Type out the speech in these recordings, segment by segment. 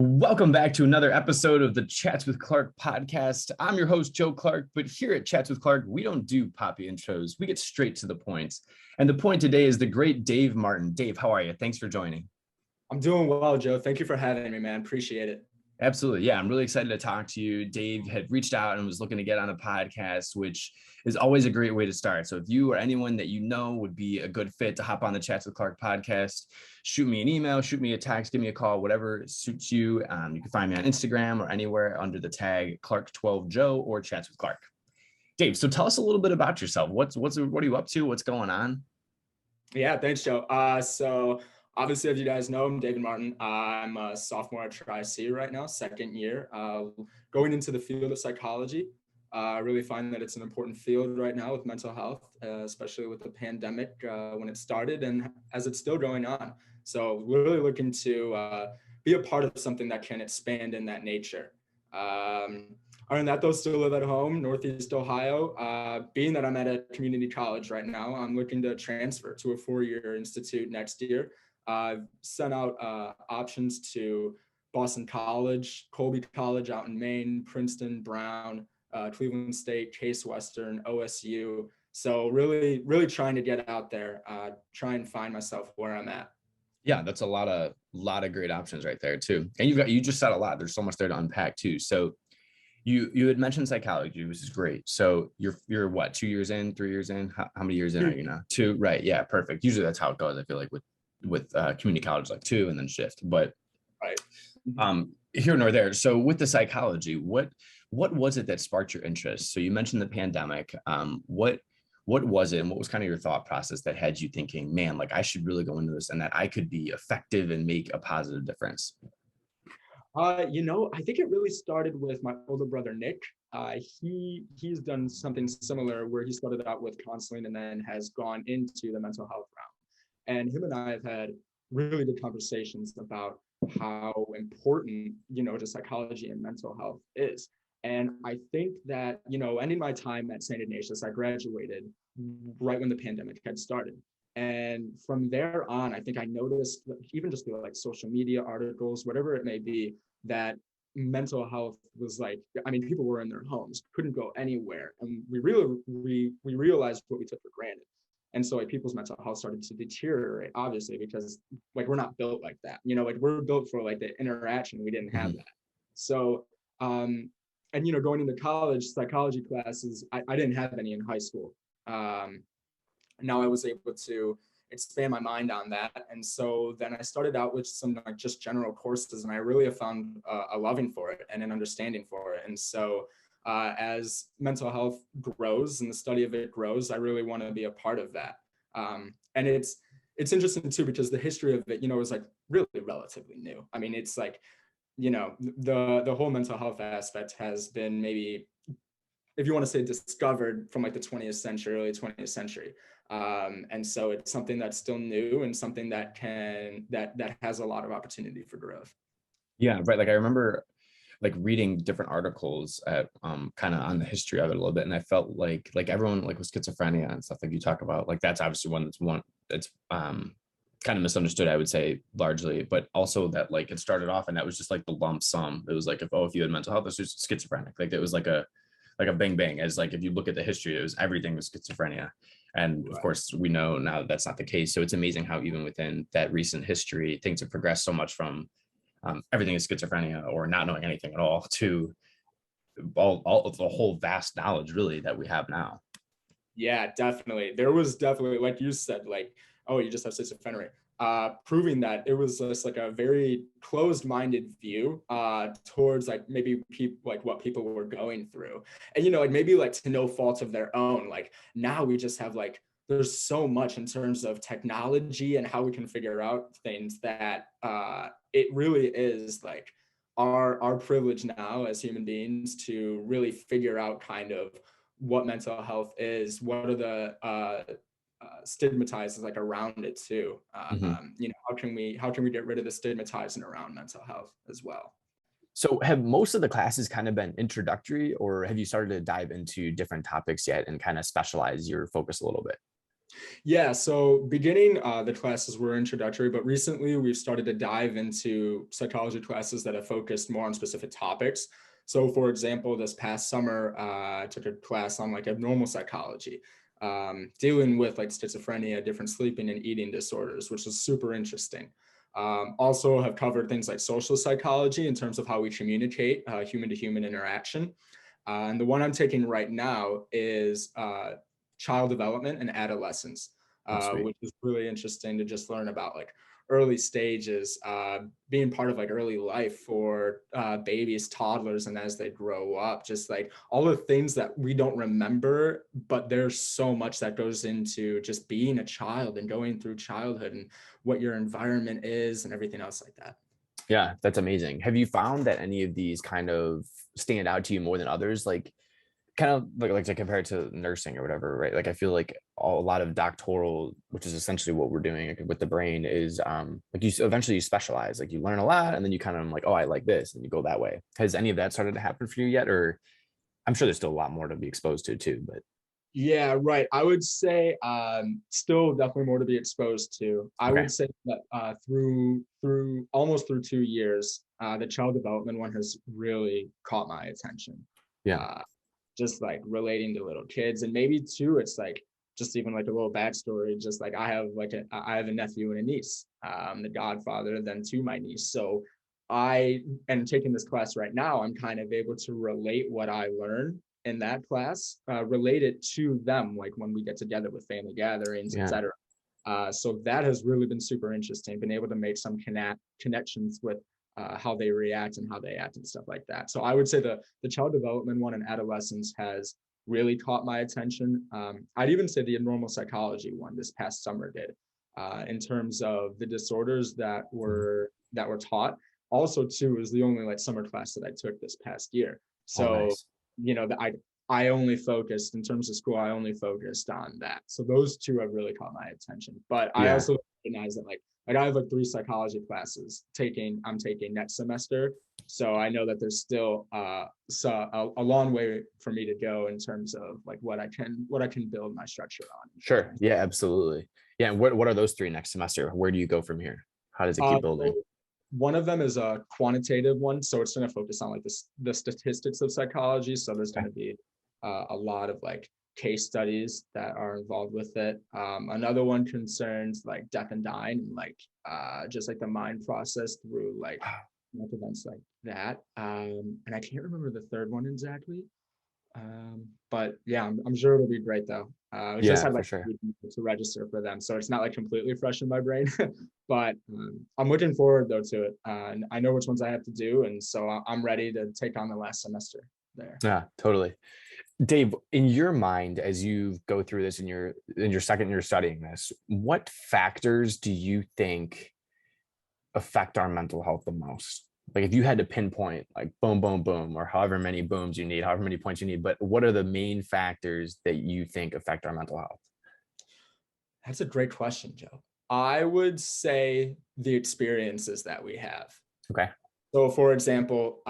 Welcome back to another episode of the Chats with Clark podcast. I'm your host, Joe Clark, but here at Chats with Clark, we don't do poppy intros. We get straight to the point. And the point today is the great Dave Martin. Dave, how are you? Thanks for joining. I'm doing well, Joe. Thank you for having me, man. Appreciate it. Absolutely. Yeah, I'm really excited to talk to you. Dave had reached out and was looking to get on a podcast, which is always a great way to start. So if you or anyone that you know would be a good fit to hop on the Chats with Clark podcast, shoot me an email, shoot me a text, give me a call, whatever suits you. You can find me on Instagram or anywhere under the tag Clark12Joe or Chats with Clark. Dave, so tell us a little bit about yourself. What are you up to? What's going on? Yeah, thanks, Joe. So obviously, as you guys know, I'm David Martin. I'm a sophomore at Tri-C right now, second year, going into the field of psychology. I really find that it's an important field right now with mental health, especially with the pandemic when it started and as it's still going on. So we're really looking to be a part of something that can expand in that nature. Other than that, though, still live at home, Northeast Ohio. Being that I'm at a community college right now, I'm looking to transfer to a four-year institute next year. I've sent out options to Boston College, Colby College out in Maine, Princeton, Brown, Cleveland State, Case Western, OSU. So really trying to get out there, try and find myself where I'm at. Yeah, that's a lot of great options right there too. And you just said a lot. There's so much there to unpack too. So you had mentioned psychology, which is great. So you're what, 2 years in, 3 years in? How many years in are you now? Two, right? Yeah, perfect. Usually that's how it goes. I feel like with community college, like two and then shift. But right. Here nor there. So with the psychology, what was it that sparked your interest? So you mentioned the pandemic. What was it, and what was kind of your thought process that had you thinking, man, like I should really go into this and that I could be effective and make a positive difference? I think it really started with my older brother, Nick. He's done something similar where he started out with counseling and then has gone into the mental health realm. And him and I have had really good conversations about how important, just psychology and mental health is. And I think that, ending my time at St. Ignatius, I graduated right when the pandemic had started. And from there on, I think I noticed, even just through like social media articles, whatever it may be, that mental health was people were in their homes, couldn't go anywhere. And we realized what we took for granted. And so people's mental health started to deteriorate, obviously, because we're not built like that. We're built for the interaction. We didn't have that. So, going into college, psychology classes, I didn't have any in high school. Now I was able to expand my mind on that. And so then I started out with some just general courses, and I really have found a loving for it and an understanding for it. And so as mental health grows and the study of it grows, I really want to be a part of that. And it's interesting too, because the history of it, is really relatively new. I mean, it's the whole mental health aspect has been maybe, if you want to say, discovered from the 20th century, early 20th century. And so it's something that's still new and something that has a lot of opportunity for growth. Yeah, right. I remember reading different articles at kind of on the history of it a little bit, and I felt like everyone with schizophrenia and stuff you talk about, that's obviously one that's kind of misunderstood, I would say, largely, but also that it started off and that was just the lump sum. It was if you had mental health, it's just schizophrenic. It was like a bang bang, as if you look at the history, it was everything was schizophrenia. And of course we know now that that's not the case. So it's amazing how even within that recent history, things have progressed so much from everything is schizophrenia or not knowing anything at all to all of the whole vast knowledge really that we have now. Yeah, definitely. There was definitely, like you said, oh, you just have schizophrenia. Proving that it was just a very closed-minded view towards maybe people, what people were going through, and maybe to no fault of their own. Now we just have there's so much in terms of technology and how we can figure out things that it really is our privilege now as human beings to really figure out kind of what mental health is, what are the stigmatizes around it too. How can we get rid of the stigmatizing around mental health as well? So have most of the classes kind of been introductory, or have you started to dive into different topics yet and kind of specialize your focus a little bit? Yeah, so beginning the classes were introductory, but recently we've started to dive into psychology classes that have focused more on specific topics. So, for example, this past summer, I took a class on like abnormal psychology, dealing with like schizophrenia, different sleeping and eating disorders, which is super interesting. Also, have covered things like social psychology in terms of how we communicate, human to human interaction. And the one I'm taking right now is child development and adolescence, Oh, sweet. which is really interesting to just learn about like early stages, being part of like early life for babies, toddlers, and as they grow up, just like all the things that we don't remember, but there's so much that goes into just being a child and going through childhood and what your environment is and everything else like that. Yeah, that's amazing. Have you found that any of these kind of stand out to you more than others? Like kind of like to compare it to nursing or whatever, right? Like I feel like a lot of doctoral, which is essentially what we're doing with the brain, is like you eventually you specialize, like you learn a lot, and then you kind of like, oh, I like this, and you go that way. Has any of that started to happen for you yet, or I'm sure there's still a lot more to be exposed to too, but Yeah, right. I would say still definitely more to be exposed to. I okay, would say that through almost through 2 years, the child development one has really caught my attention. yeah, Uh, just like relating to little kids, and maybe too, it's like just even like a little backstory. Just like I have a nephew and a niece, the godfather then to my niece. So I am taking this class right now. I'm kind of able to relate what I learned in that class, relate it to them, like when we get together with family gatherings, yeah, etc. So that has really been super interesting. Been able to make some connections with how they react and how they act and stuff like that. So I would say the child development one and adolescence has really caught my attention. I'd even say the abnormal psychology one this past summer did, in terms of the disorders mhm. that were taught. Also, too, is the only like summer class that I took this past year. Oh, So nice, I only focused in terms of school. I only focused on that. So those two have really caught my attention. But I yeah. also recognize that like I have like 3 psychology classes I'm taking next semester. So I know that there's still a long way for me to go in terms of like what I can build my structure Sure. on. Yeah, absolutely. Yeah. And what are those three next semester? Where do you go from here? How does it keep So building? one of them is a quantitative one, so it's going to focus on like the statistics of psychology. So there's going Okay. to be a lot of like case studies that are involved with it. Another one concerns like death and dying, and like just like the mind process through like events like that. And I can't remember the third one exactly. But yeah, I'm sure it'll be great though. We just Yeah, had for like sure. to register for them, so it's not like completely fresh in my brain. But I'm looking forward though to it, and I know which ones I have to do, and so I'm ready to take on the last semester there. Yeah, totally. Dave, in your mind, as you go through this in your second year studying this, what factors do you think affect our mental health the most? Like if you had to pinpoint like boom, boom, boom, or however many booms you need, however many points you need, but what are the main factors that you think affect our mental health? That's a great question, Joe. I would say the experiences that we have. Okay. So, for example,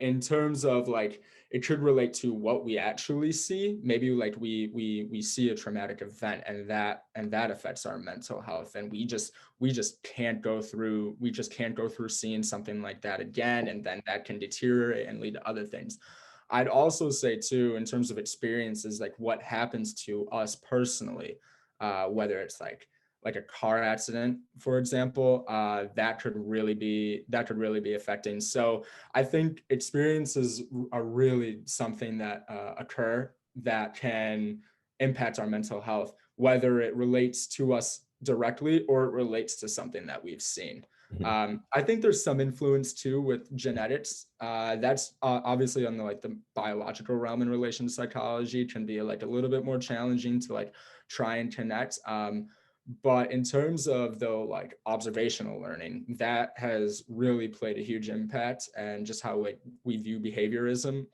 in terms of like, it could relate to what we actually see. Maybe like we see a traumatic event, and that affects our mental health, and we just can't go through seeing something like that again, and then that can deteriorate and lead to other things. I'd also say too, in terms of experiences, like what happens to us personally, whether it's like a car accident, for example, that could really be affecting. So I think experiences are really something that occur that can impact our mental health, whether it relates to us directly or it relates to something that we've seen. Mhm. I think there's some influence too with genetics. That's obviously on the like the biological realm in relation to psychology can be like a little bit more challenging to like try and connect. But in terms of the like observational learning, that has really played a huge impact, and just how like we view behaviorism,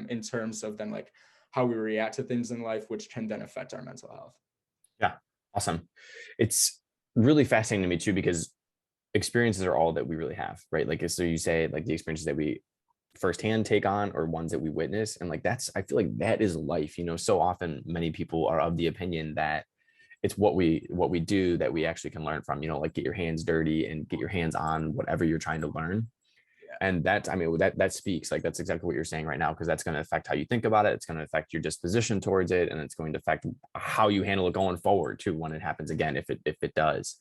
in terms of then like how we react to things in life, which can then affect our mental health. Yeah. Awesome. It's really fascinating to me too, because experiences are all that we really have, right? Like, so you say like the experiences that we firsthand take on or ones that we witness. And like, I feel like that is life. So often many people are of the opinion that it's what we do that we actually can learn from, like get your hands dirty and get your hands on whatever you're trying to learn. Yeah. And that, I mean, that speaks, like, that's exactly what you're saying right now, because that's going to affect how you think about it. It's going to affect your disposition towards it, and it's going to affect how you handle it going forward too, when it happens again, if it does.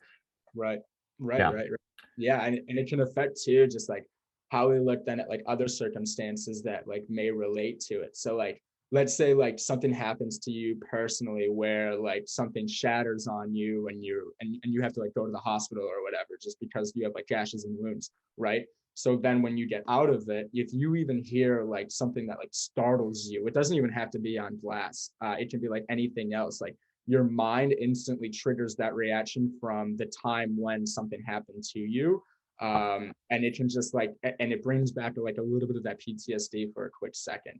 Right. Yeah. Right. Yeah. And it can affect too, just like how we look then at like other circumstances that like may relate to it. So like, let's say like something happens to you personally where like something shatters on you and you have to like go to the hospital or whatever, just because you have like gashes and wounds. Right. So then when you get out of it, if you even hear like something that like startles you, it doesn't even have to be on glass. It can be like anything else. Like your mind instantly triggers that reaction from the time when something happened to you. And it can just like, and it brings back like a little bit of that PTSD for a quick second.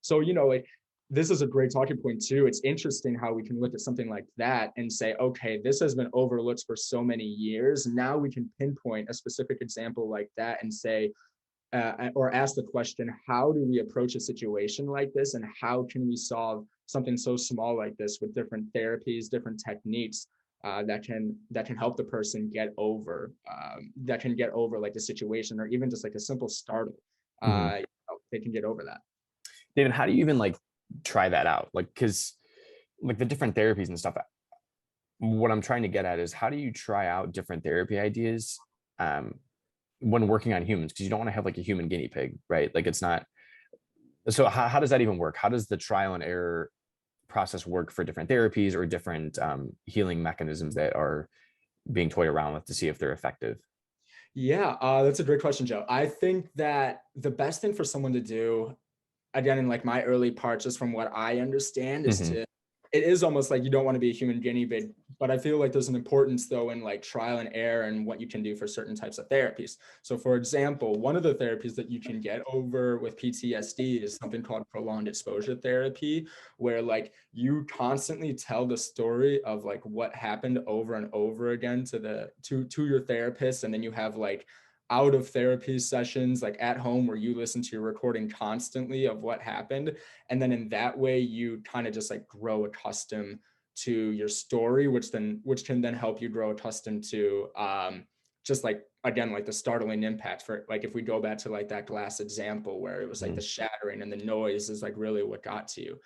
So, like, this is a great talking point too. It's interesting how we can look at something like that and say, okay, this has been overlooked for so many years. Now we can pinpoint a specific example like that and say, or ask the question, how do we approach a situation like this, and how can we solve something so small like this with different therapies, different techniques that can help the person get over like the situation, or even just like a simple startle. Mhm. They can get over that. David, how do you even like try that out? Like, because like the different therapies and stuff, what I'm trying to get at is, how do you try out different therapy ideas when working on humans? Because you don't want to have like a human guinea pig, right? Like, it's not. So how does that even work? How does the trial and error process work for different therapies or different healing mechanisms that are being toyed around with to see if they're effective? Yeah, that's a great question, Joe. I think that the best thing for someone to do, again, in like my early part, just from what I understand, is Hmm. it is almost like you don't want to be a human guinea pig, but I feel like there's an importance though in like trial and error and what you can do for certain types of therapies. So for example, one of the therapies that you can get over with PTSD is something called prolonged exposure therapy, where like you constantly tell the story of like what happened over and over again to your therapist, and then you have like out of therapy sessions like at home where you listen to your recording constantly of what happened, and then in that way you kind of just like grow accustomed to your story, which can then help you grow accustomed to just like, again, like the startling impact. For like, if we go back to like that glass example where it was like the shattering and the noise is like really what got to you.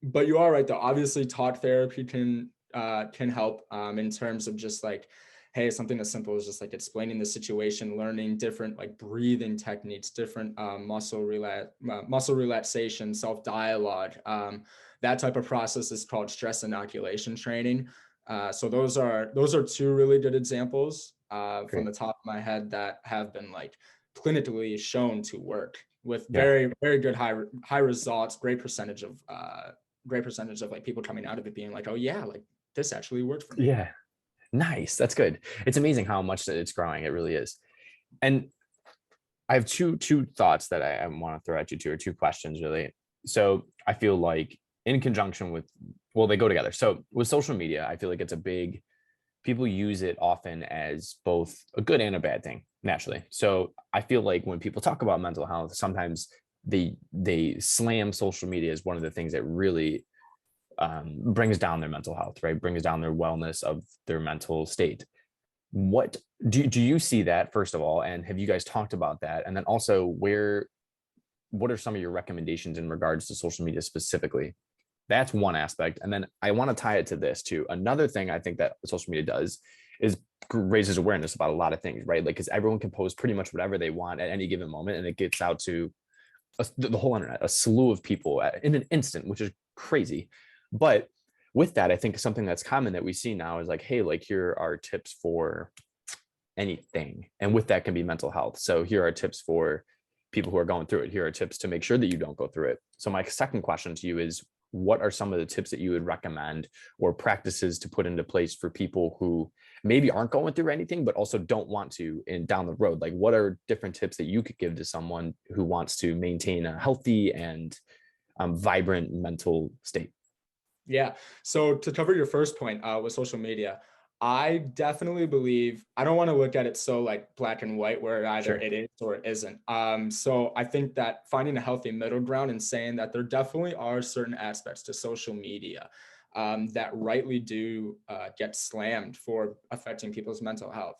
But you are right though, obviously talk therapy can help in terms of just like, hey, something as simple as just like explaining the situation, learning different like breathing techniques, different muscle relaxation, self-dialogue. That type of process is called stress inoculation training. So those are two really good examples from Great. the top of my head that have been like clinically shown to work with Yeah. very, very good high results, great percentage of like people coming out of it being like, oh yeah, like this actually worked for me. Yeah. Nice. That's good. It's amazing how much that it's growing. It really is. And I have two thoughts that I want to throw at you, two or two questions really. So I feel like in conjunction with, well, they go together. So with social media, I feel like it's a big, people use it often as both a good and a bad thing naturally. So I feel like when people talk about mental health, sometimes they slam social media as one of the things that really brings down their mental health, right? Brings down their wellness of their mental state. What do you see that, first of all, and have you guys talked about that? And then also, what are some of your recommendations in regards to social media specifically? That's one aspect. And then I want to tie it to this too. Another thing I think that social media does is raises awareness about a lot of things, right? Like, because everyone can post pretty much whatever they want at any given moment, and it gets out to the whole internet, a slew of people in an instant, which is crazy. But with that, I think something that's common that we see now is like, hey, like, here are tips for anything. And with that can be mental health. So here are tips for people who are going through it. Here are tips to make sure that you don't go through it. So my second question to you is, what are some of the tips that you would recommend or practices to put into place for people who maybe aren't going through anything, but also don't want to in down the road? Like, what are different tips that you could give to someone who wants to maintain a healthy and vibrant mental state? Yeah. So to cover your first point with social media, I definitely believe I don't want to look at it so like black and white where either Sure. it is or it isn't. So I think that finding a healthy middle ground and saying that there definitely are certain aspects to social media that rightly do get slammed for affecting people's mental health.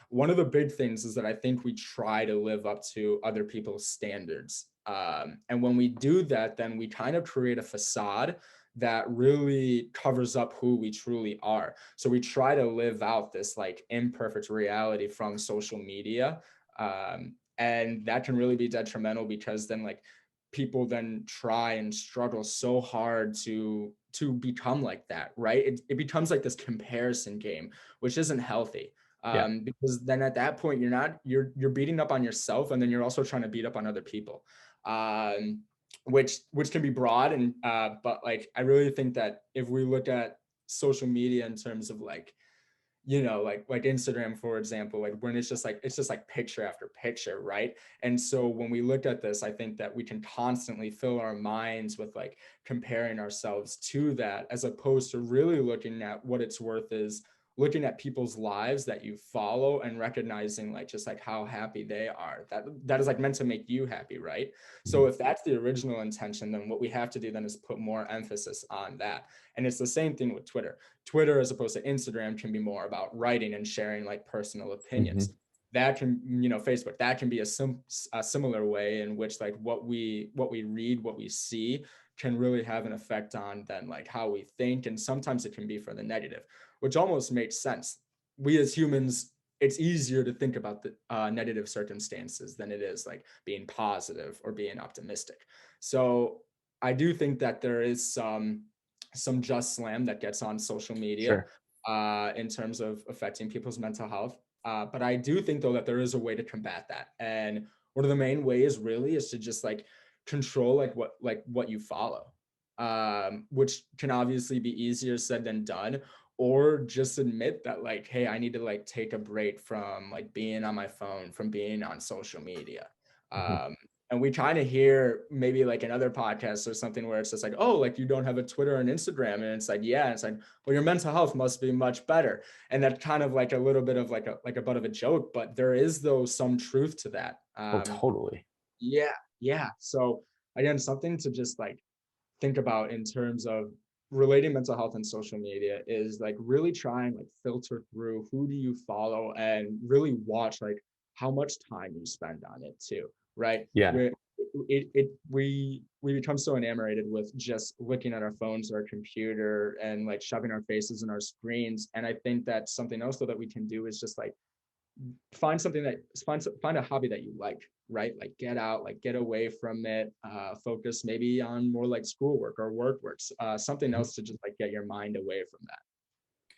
One of the big things is that I think we try to live up to other people's standards. And when we do that, then we kind of create a facade that really covers up who we truly are. So we try to live out this like imperfect reality from social media. And that can really be detrimental, because then like people then try and struggle so hard to become like that, right? It becomes like this comparison game, which isn't healthy. Yeah. Because then at that point you're beating up on yourself, and then you're also trying to beat up on other people. Which can be broad, and but like I really think that if we look at social media in terms of like, like Instagram, for example, like when it's just like picture after picture, right? And so when we look at this, I think that we can constantly fill our minds with like comparing ourselves to that, as opposed to really looking at what it's worth is looking at people's lives that you follow and recognizing like just like how happy they are. That is like meant to make you happy, right? So if that's the original intention, then what we have to do then is put more emphasis on that. And it's the same thing with Twitter, as opposed to Instagram, can be more about writing and sharing like personal opinions. Mm-hmm. That can, Facebook, that can be a similar way in which like what we read, what we see, can really have an effect on then like how we think. And sometimes it can be for the negative, which almost makes sense. We as humans, it's easier to think about the negative circumstances than it is like being positive or being optimistic. So I do think that there is some just slam that gets on social media Sure. in terms of affecting people's mental health. But I do think though that there is a way to combat that. And one of the main ways really is to just like control what you follow, which can obviously be easier said than done, or just admit that like, hey, I need to like take a break from like being on my phone, from being on social media. Mm-hmm. And we kind of hear maybe like in other podcasts or something where it's just like, oh, like you don't have a Twitter and Instagram. And it's like, yeah. And it's like, well, your mental health must be much better. And that's kind of like a little bit of like a butt of a joke, but there is though some truth to that. Oh, totally. Yeah. Yeah. So again, something to just like think about in terms of relating mental health and social media is like really try and like filter through who do you follow, and really watch like how much time you spend on it too, right? Yeah. Where we become so enamored with just looking at our phones or our computer and like shoving our faces in our screens. And I think that something else though that we can do is just like find a hobby that you like, right? Like get out, like get away from it, focus maybe on more like schoolwork or works, something else to just like get your mind away from that.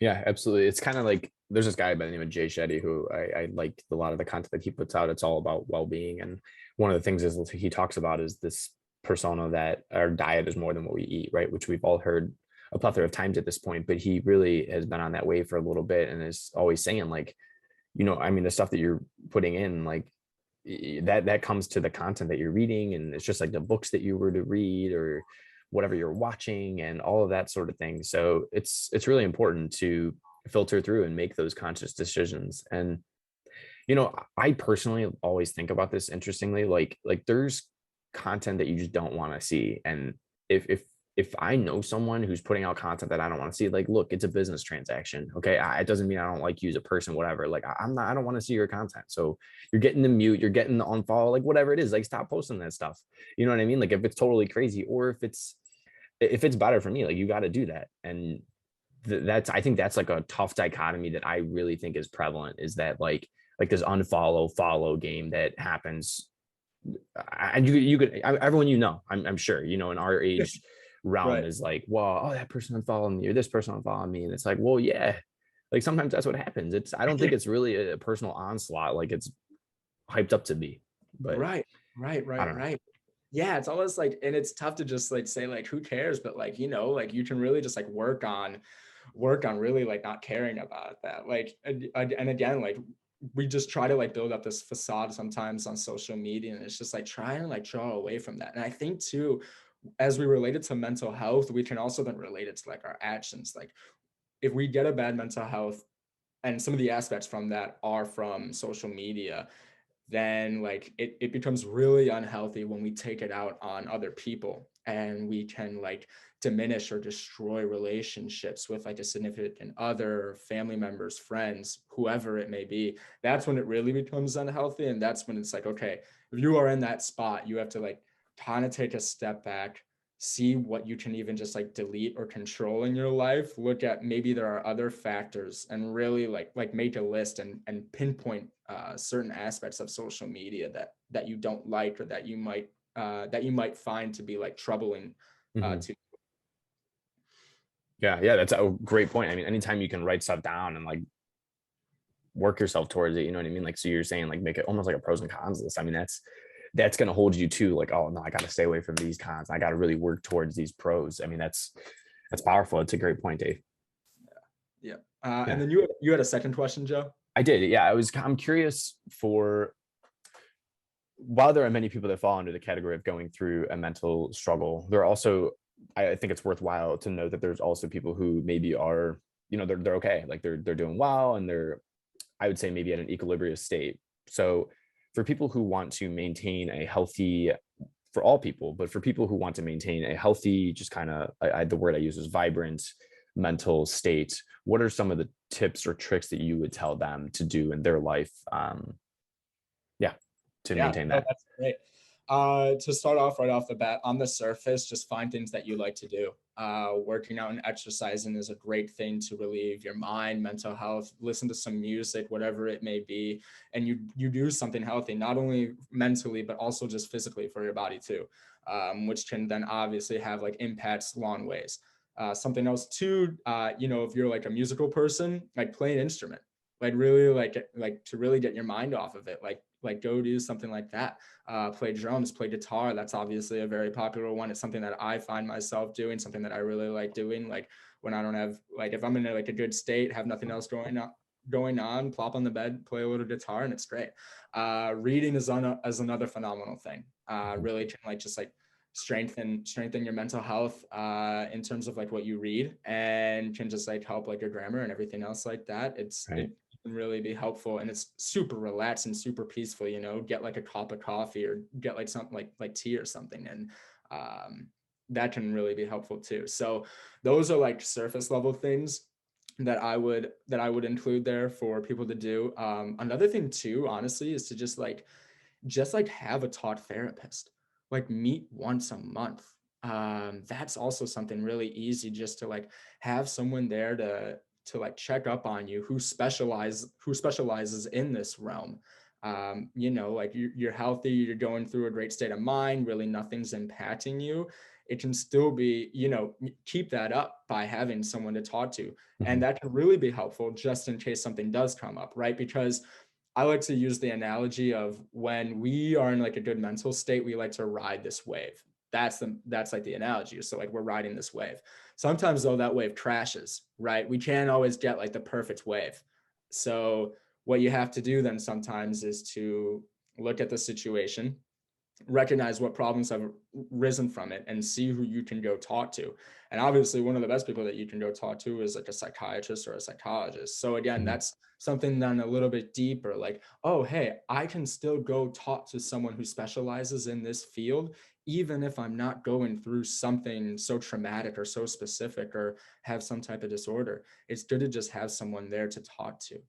Yeah, absolutely. It's kind of like there's this guy by the name of Jay Shetty who I like a lot of the content that he puts out. It's all about well-being. And one of the things is he talks about is this persona that our diet is more than what we eat, right? Which we've all heard a plethora of times at this point, but he really has been on that wave for a little bit and is always saying like, I mean, the stuff that you're putting in, like that comes to the content that you're reading. And it's just like the books that you were to read or whatever you're watching and all of that sort of thing. So it's really important to filter through and make those conscious decisions. And, I personally always think about this interestingly, like there's content that you just don't want to see. And if I know someone who's putting out content that I don't want to see, like, look, it's a business transaction. Okay. It doesn't mean I don't like you as a person, whatever. Like I don't want to see your content. So you're getting the mute, you're getting the unfollow, like whatever it is, like stop posting that stuff. You know what I mean? Like if it's totally crazy or if it's better for me, like you got to do that. And I think that's like a tough dichotomy that I really think is prevalent, is that like this unfollow follow game that happens. And you could everyone, I'm sure, in our age realm Right. is like, well, oh, that person unfollowed me or this person unfollowed me. And it's like, well, yeah, like sometimes that's what happens. I don't think it's really a personal onslaught like it's hyped up to be, but Right. I don't know. Right. Yeah, it's almost like, and it's tough to just like say like who cares, but like like you can really just like work on really like not caring about that. Like and again, like we just try to like build up this facade sometimes on social media, and it's just like try and like draw away from that. And I think too, as we relate it to mental health, we can also then relate it to like our actions. Like if we get a bad mental health, and some of the aspects from that are from social media, then like it becomes really unhealthy when we take it out on other people, and we can like diminish or destroy relationships with like a significant other, family members, friends, whoever it may be. That's when it really becomes unhealthy. And that's when it's like, okay, if you are in that spot, you have to like kind of take a step back, see what you can even just like delete or control in your life, look at maybe there are other factors, and really like make a list and pinpoint certain aspects of social media that you don't like, or that you might find to be like troubling Mhm. to. Yeah, that's a great point. I mean, anytime you can write stuff down and like work yourself towards it, you know what I mean? Like, so you're saying like make it almost like a pros and cons list. I mean, that's going to hold you to like, oh no, I got to stay away from these cons. I got to really work towards these pros. I mean, that's powerful. It's a great point, Dave. Yeah. And Yeah, then you had a second question, Joe? I did. Yeah, I'm curious for, while there are many people that fall under the category of going through a mental struggle, there are also, I think it's worthwhile to know that there's also people who maybe are, they're okay. Like they're doing well, and they're, I would say, maybe at an equilibrium state. So for people who want to maintain a healthy, for all people, but for people who want to maintain a healthy, just kind of, the word I use is vibrant mental state, what are some of the tips or tricks that you would tell them to do in their life? Yeah, to Yeah, maintain no, that. that's great. To start off right off the bat, on the surface, just find things that you like to do. Working out and exercising is a great thing to relieve your mind, mental health. Listen to some music, whatever it may be, and you do something healthy, not only mentally but also just physically for your body too, which can then obviously have like impacts long ways. Something else too, if you're like a musical person, like play an instrument, like really like to really get your mind off of it, like go do something like that. Play drums, play guitar. That's obviously a very popular one. It's something that I find myself doing, something that I really like doing. Like when I don't have, like if I'm in like a good state, have nothing else going on, plop on the bed, play a little guitar, and it's great. Reading is another phenomenal thing. Really can like just like strengthen your mental health in terms of like what you read, and can just like help like your grammar and everything else like that. Right. It can really be helpful, and it's super relaxed and super peaceful. Get like a cup of coffee, or get like something like tea or something, and that can really be helpful too. So those are like surface level things that I would include there for people to do. Another thing too, honestly, is to just like have a talk therapist, like meet once a month. That's also something really easy, just to like have someone there to like check up on you, who specializes in this realm. Like you're healthy, you're going through a great state of mind, really nothing's impacting you. It can still be, keep that up by having someone to talk to. And Mhm. that can really be helpful just in case something does come up, right? Because I like to use the analogy of when we are in like a good mental state, we like to ride this wave. That's like the analogy. So like we're riding this wave. Sometimes though that wave crashes, right? We can't always get like the perfect wave. So what you have to do then sometimes is to look at the situation, recognize what problems have risen from it, and see who you can go talk to. And obviously one of the best people that you can go talk to is like a psychiatrist or a psychologist. So again, Mhm. that's something then a little bit deeper, like, oh hey, I can still go talk to someone who specializes in this field, even if I'm not going through something so traumatic or so specific, or have some type of disorder. It's good to just have someone there to talk to.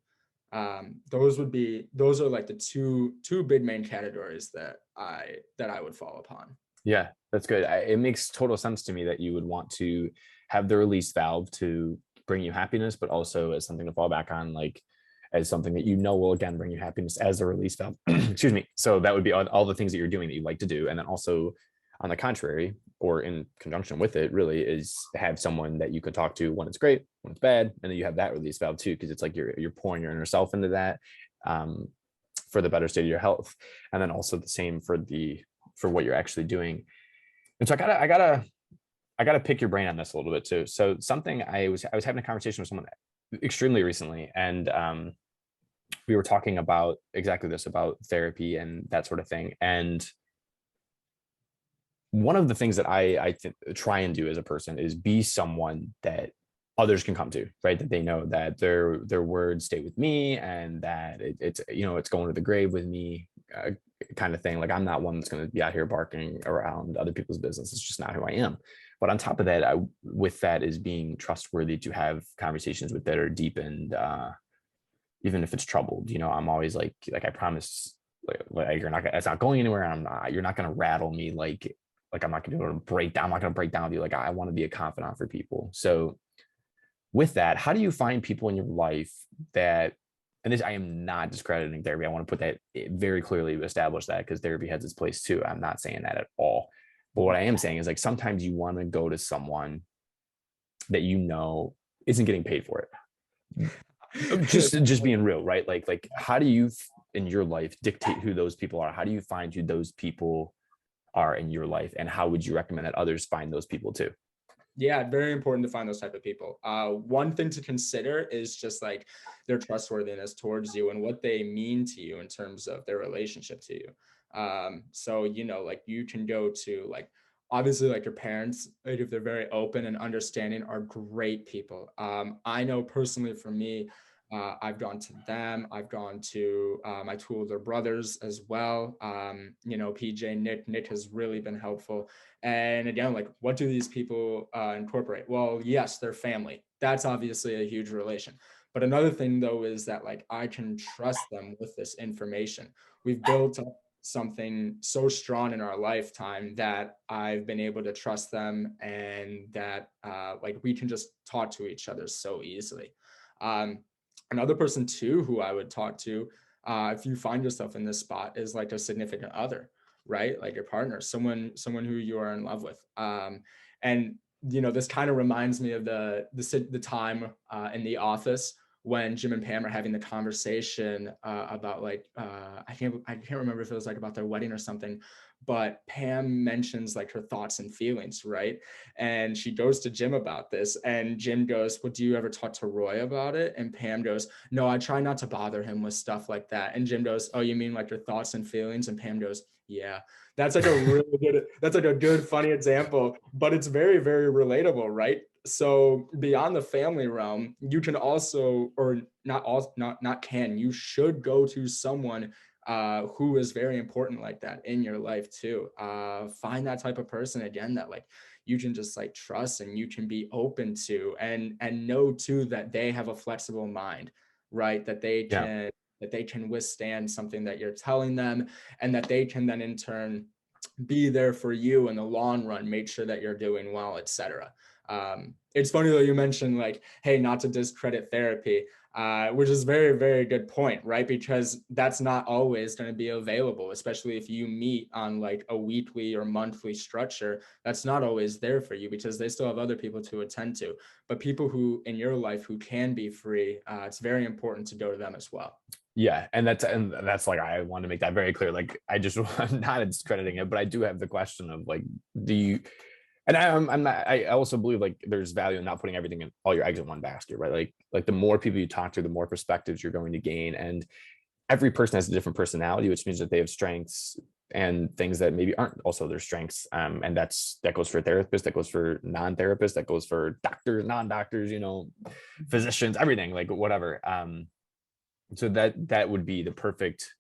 Those are like the two big main categories that I would fall upon. Yeah, that's good. It makes total sense to me that you would want to have the release valve to bring you happiness, but also as something to fall back on, like as something that will again bring you happiness as a release valve. Excuse me. So that would be all the things that you're doing that you like to do, and then also on the contrary, or in conjunction with it, really is have someone that you could talk to when it's great, when it's bad, and then you have that release valve too, because it's like you're pouring your inner self into that, um, for the better state of your health, and then also the same for what you're actually doing. And so I gotta pick your brain on this a little bit too. So something I was having a conversation with someone extremely recently, and we were talking about exactly this, about therapy and that sort of thing. And one of the things that try and do as a person is be someone that others can come to, right? That they know that their words stay with me, and that it's going to the grave with me, kind of thing. Like I'm not one that's going to be out here barking around other people's business. It's just not who I am. But on top of that, with that is being trustworthy to have conversations with that are deep and even if it's troubled. I'm always like I promise, like you're not, it's not going anywhere. You're not going to rattle me like I'm not going to break down. I'm not going to break down with you. Like I want to be a confidant for people. So with that, how do you find people in your life that, and this, I am not discrediting therapy. I want to put that very clearly establish that because therapy has its place too. I'm not saying that at all. But what I am saying is like sometimes you want to go to someone that isn't getting paid for it. Just being real, right? Like how do you in your life dictate who those people are? How do you find who those people are in your life? And how would you recommend that others find those people too? Yeah, very important to find those type of people. One thing to consider is just like their trustworthiness towards you and what they mean to you in terms of their relationship to you. So, like you can go to like, obviously like your parents, like if they're very open and understanding, are great people. I know personally for me, I've gone to them. I've gone to my two older brothers as well. PJ, Nick has really been helpful. And again, like, what do these people incorporate? Well, yes, they're family. That's obviously a huge relation. But another thing, though, is that like I can trust them with this information. We've built up something so strong in our lifetime that I've been able to trust them, and that like we can just talk to each other so easily. Another person too who I would talk to if you find yourself in this spot is like a significant other, right? Like your partner, someone who you are in love with. And this kind of reminds me of the time in The Office when Jim and Pam are having the conversation about like I can't remember if it was like about their wedding or something, but Pam mentions like her thoughts and feelings, right? And she goes to Jim about this, and Jim goes, "Well, do you ever talk to Roy about it?" And Pam goes, "No, I try not to bother him with stuff like that." And Jim goes, "Oh, you mean like your thoughts and feelings?" And Pam goes, "Yeah." That's like a really good, that's like a good, funny example, but it's very, very relatable, right? So beyond the family realm, you can also, or not all, not can, you should go to someone who is very important like that in your life too. Find that type of person again that like you can just like trust and you can be open to, and know too that they have a flexible mind, right? Yeah. That they can withstand something that you're telling them, and that they can then in turn be there for you in the long run, make sure that you're doing well, etc. It's funny though, you mentioned like, hey, not to discredit therapy, which is very, very good point, right? Because that's not always going to be available, especially if you meet on like a weekly or monthly structure. That's not always there for you because they still have other people to attend to. But people who in your life who can be free, it's very important to go to them as well. Yeah, and that's like I want to make that very clear. Like I'm not discrediting it, but I do have the question of like, do you? And I'm not. I also believe like there's value in not putting everything in all your eggs in one basket, right? Like the more people you talk to, the more perspectives you're going to gain, and every person has a different personality, which means that they have strengths and things that maybe aren't also their strengths. And that goes for therapists, that goes for non-therapists, that goes for doctors, non-doctors, physicians, everything, like whatever. So that would be the perfect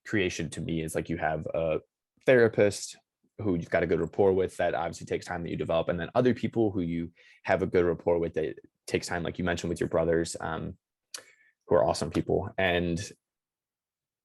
creation to me, is like you have a therapist who you've got a good rapport with, that obviously takes time that you develop, and then other people who you have a good rapport with that takes time, like you mentioned with your brothers, who are awesome people. And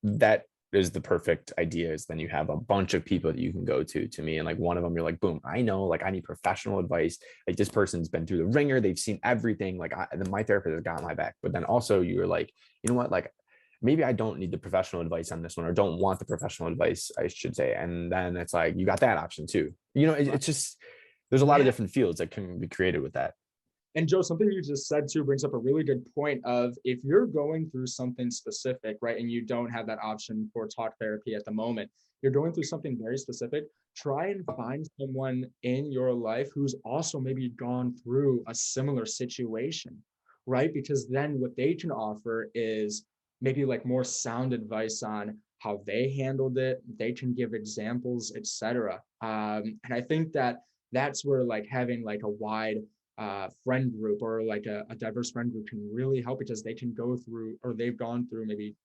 that is the perfect idea, is then you have a bunch of people that you can go to me, and like one of them you're like, boom, I know, like I need professional advice, like this person's been through the ringer, they've seen everything, like then my therapist has got my back. But then also you're like, you know what, like maybe I don't need the professional advice on this one, or don't want the professional advice, I should say. And then it's like you got that option too. It's just, there's a lot of Yeah. different fields that can be created with that. And Joe, something you just said too brings up a really good point of if you're going through something specific, right, and you don't have that option for talk therapy at the moment, you're going through something very specific, try and find someone in your life who's also maybe gone through a similar situation, right? Because then what they can offer is maybe like more sound advice on how they handled it. They can give examples, etc. And I think that that's where like having like a wide friend group or like a diverse friend group can really help, because they can go through, or they've gone through maybe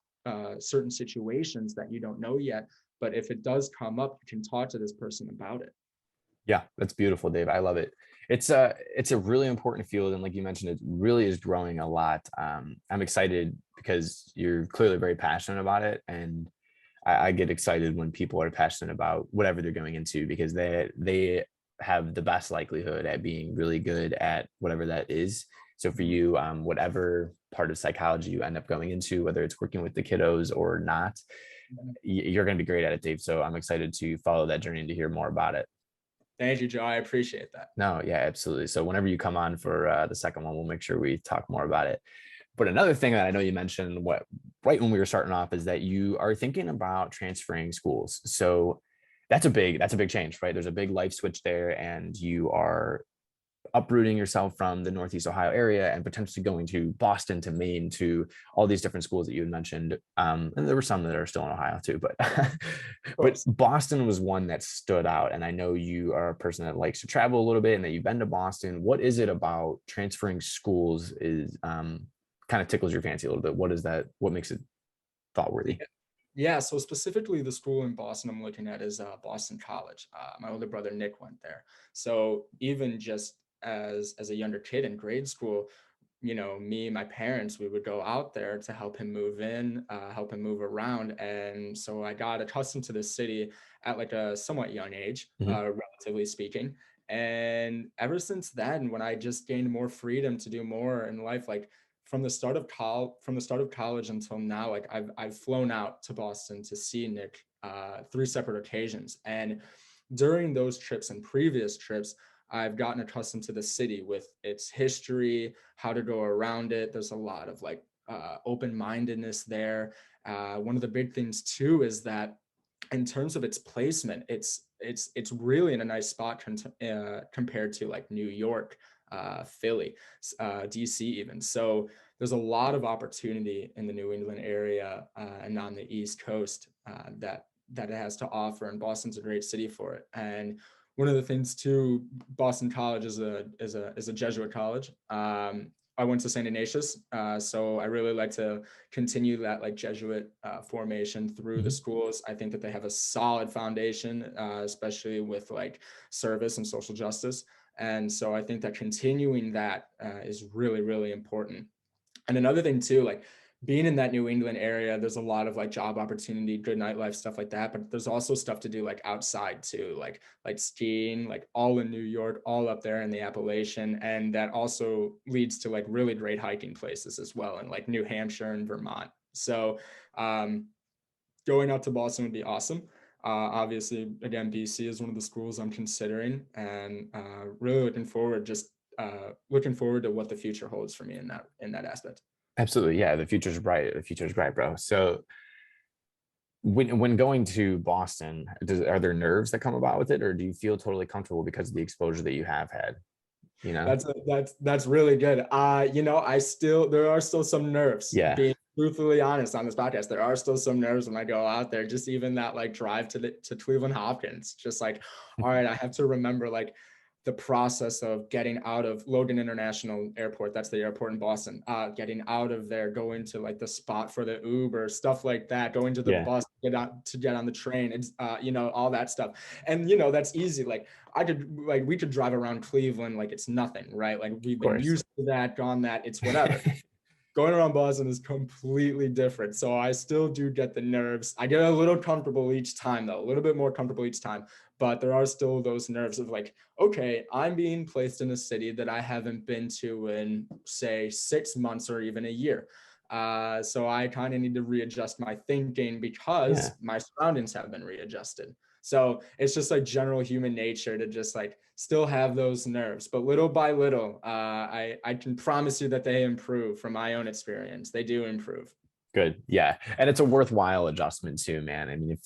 certain situations that you don't know yet. But if it does come up, you can talk to this person about it. Yeah, that's beautiful, Dave. I love it. It's a really important field, and like you mentioned, it really is growing a lot. I'm excited because you're clearly very passionate about it, and I get excited when people are passionate about whatever they're going into, because they have the best likelihood at being really good at whatever that is. So for you, whatever part of psychology you end up going into, whether it's working with the kiddos or not, you're going to be great at it, Dave. So I'm excited to follow that journey and to hear more about it. Thank you, Joe. I appreciate that. No, yeah, absolutely. So whenever you come on for the second one, we'll make sure we talk more about it. But another thing that I know you mentioned right when we were starting off is that you are thinking about transferring schools. So that's a big change, right? There's a big life switch there, and you are uprooting yourself from the Northeast Ohio area and potentially going to Boston, to Maine, to all these different schools that you had mentioned. And there were some that are still in Ohio too, but but Boston was one that stood out. And I know you are a person that likes to travel a little bit and that you've been to Boston. What is it about transferring schools is kind of tickles your fancy a little bit? What is that? What makes it thought worthy? Yeah, so specifically the school in Boston I'm looking at is Boston College. My older brother Nick went there. So even just as a younger kid in grade school, me and my parents, we would go out there to help him move in, help him move around. And so I got accustomed to the city at like a somewhat young age, Mm-hmm. relatively speaking. And ever since then, when I just gained more freedom to do more in life, like from the start of college until now, like I've flown out to Boston to see Nick 3 separate occasions. And during those trips and previous trips, I've gotten accustomed to the city with its history, how to go around it. There's a lot of like open-mindedness there. One of the big things too is that in terms of its placement, it's really in a nice spot compared to like New York, Philly, DC even. So there's a lot of opportunity in the New England area and on the East Coast that it has to offer, and Boston's a great city for it. And one of the things too, Boston College is a Jesuit college. I went to St. Ignatius, so I really like to continue that like Jesuit formation through the schools. I think that they have a solid foundation, especially with like service and social justice. And so I think that continuing that is really, really important. And another thing too, like being in that New England area, there's a lot of like job opportunity, good nightlife, stuff like that. But there's also stuff to do like outside too, like skiing, like all in New York, all up there in the Appalachian. And that also leads to like really great hiking places as well, in like New Hampshire and Vermont. So going out to Boston would be awesome. Obviously, again, BC is one of the schools I'm considering, and really looking forward to what the future holds for me in that aspect. Absolutely. Yeah. The future's bright. The future's bright, bro. So when going to Boston, are there nerves that come about with it, or do you feel totally comfortable because of the exposure that you have had? You know? That's really good. There are still some nerves, Yeah. being truthfully honest on this podcast. There are still some nerves when I go out there, just even that like drive to Cleveland Hopkins, just like, all right, I have to remember like the process of getting out of Logan International Airport. That's the airport in Boston. Getting out of there, going to like the spot for the Uber, stuff like that, going to the Yeah. bus, get on the train. It's all that stuff. And that's easy. Like we could drive around Cleveland like it's nothing, right? Like we've been used to that, gone that, it's whatever. Going around Boston is completely different. So I still do get the nerves. I get a little comfortable each time though, a little bit more comfortable each time, but there are still those nerves of like, okay, I'm being placed in a city that I haven't been to in say 6 months or even a year. So I kind of need to readjust my thinking because my surroundings have been readjusted. So it's just like general human nature to just like still have those nerves, but little by little, I can promise you that they improve from my own experience. They do improve. Good. Yeah. And it's a worthwhile adjustment too, man. I mean, if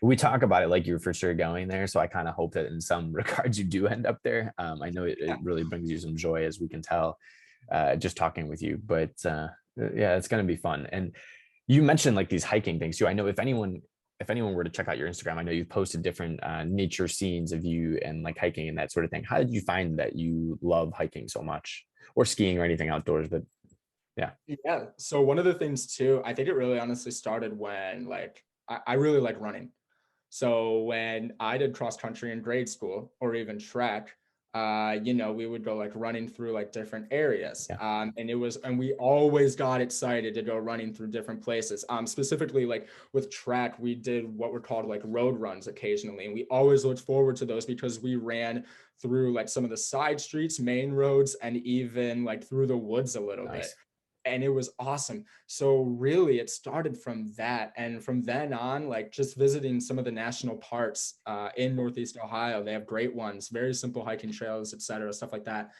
we talk about it like you're for sure going there. So I kind of hope that in some regards you do end up there. I know it really brings you some joy, as we can tell, just talking with you, but yeah, it's going to be fun. And you mentioned like these hiking things too. I know if anyone were to check out your Instagram, I know you've posted different nature scenes of you and like hiking and that sort of thing. How did you find that you love hiking so much, or skiing or anything outdoors? But Yeah. So one of the things too, I think it really honestly started when like I really like running. So when I did cross country in grade school or even track, we would go like running through like different areas. Yeah. And we always got excited to go running through different places. Specifically like with track, we did what were called like road runs occasionally. And we always looked forward to those because we ran through like some of the side streets, main roads, and even like through the woods a little bit. Nice. And it was awesome. So really it started from that. And from then on, like just visiting some of the national parks in Northeast Ohio, they have great ones, very simple hiking trails, et cetera, stuff like that.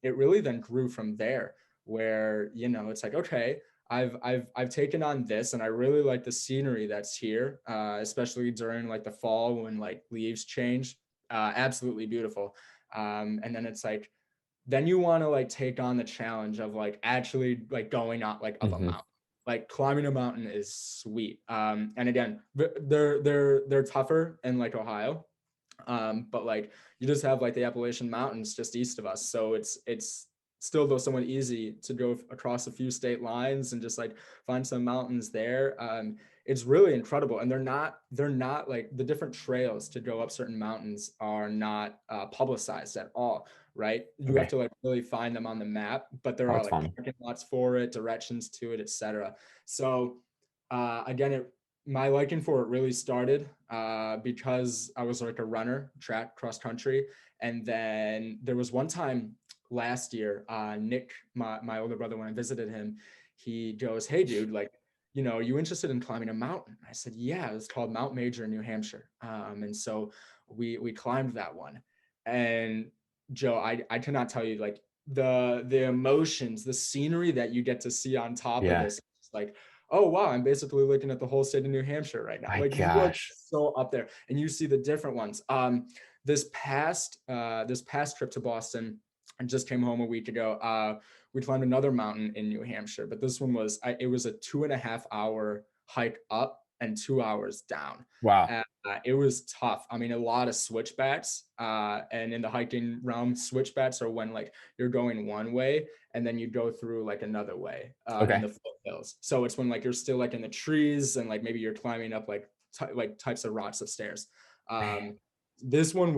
It really then grew from there where, it's like, okay, I've taken on this and I really like the scenery that's here, especially during like the fall when like leaves change, absolutely beautiful. And then it's like, then you want to like take on the challenge of like actually like going out like up a Mm-hmm. mountain. Like climbing a mountain is sweet. And again, they're tougher in like Ohio. But like you just have like the Appalachian Mountains just east of us. So it's still though somewhat easy to go across a few state lines and just like find some mountains there. It's really incredible. And they're not like the different trails to go up certain mountains are not publicized at all. Right. You have Okay. to like really find them on the map, but there Oh, are that's like fun. parking lots for it, directions to it, etc. So again, my liking for it really started because I was like a runner, track, cross country. And then there was one time last year, Nick, my older brother, when I visited him, he goes, "Hey, dude, like, are you interested in climbing a mountain?" I said, "Yeah, it's called Mount Major in New Hampshire." And so we climbed that one. And Joe, I cannot tell you like the emotions, the scenery that you get to see on top of Yeah. this. It's like, oh wow, I'm basically looking at the whole state of New Hampshire right now. My Like you are gosh. so up there, and you see the different ones. This past trip to Boston, I just came home a week ago. We climbed another mountain in New Hampshire, but this one it was a 2.5 hour hike up and 2 hours down. Wow. It was tough. I mean, a lot of switchbacks. And in the hiking realm, switchbacks are when like you're going one way and then you go through like another way in Okay. the foothills. So it's when like you're still like in the trees and like maybe you're climbing up like types of rocks of stairs. Man. Um, this one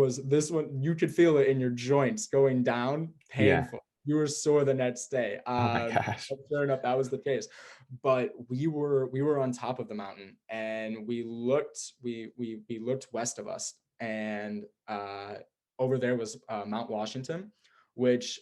you could feel it in your joints going down, Yeah. painful. You were sore the next day. Oh my gosh. Sure enough, that was the case. But we were on top of the mountain and we looked west of us and over there was Mount Washington, which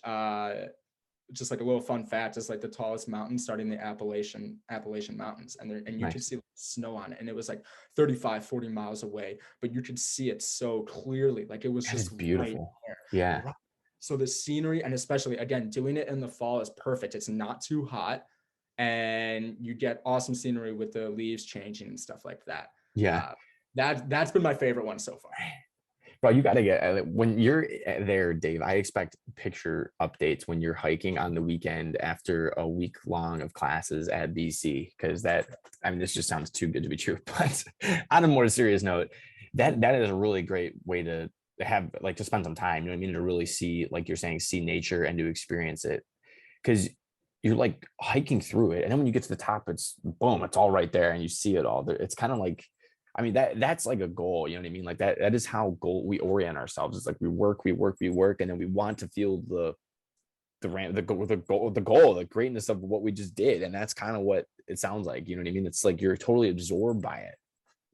just like a little fun fact is like the tallest mountain starting the Appalachian Mountains, and you could Nice. see snow on it, and it was like 35-40 miles away, but you could see it so clearly, like it was That is just right beautiful. there. Yeah. Right. So the scenery, and especially again doing it in the fall, is perfect. It's not too hot, and you get awesome scenery with the leaves changing and stuff like that. Yeah. uh, that's been my favorite one so far. Bro, you got to get when you're there, Dave. I expect picture updates when you're hiking on the weekend after a week long of classes at BC, because I mean, this just sounds too good to be true. But on a more serious note, that is a really great way to have like to spend some time. You know what I mean? To really see, like you're saying, see nature and to experience it, because you're like hiking through it, and then when you get to the top, it's boom, it's all right there, and you see it all. It's kind of like I mean, that's like a goal, you know what I mean? Like that is how we orient ourselves. It's like we work, and then we want to feel the goal, the greatness of what we just did. And that's kind of what it sounds like. You know what I mean? It's like you're totally absorbed by it.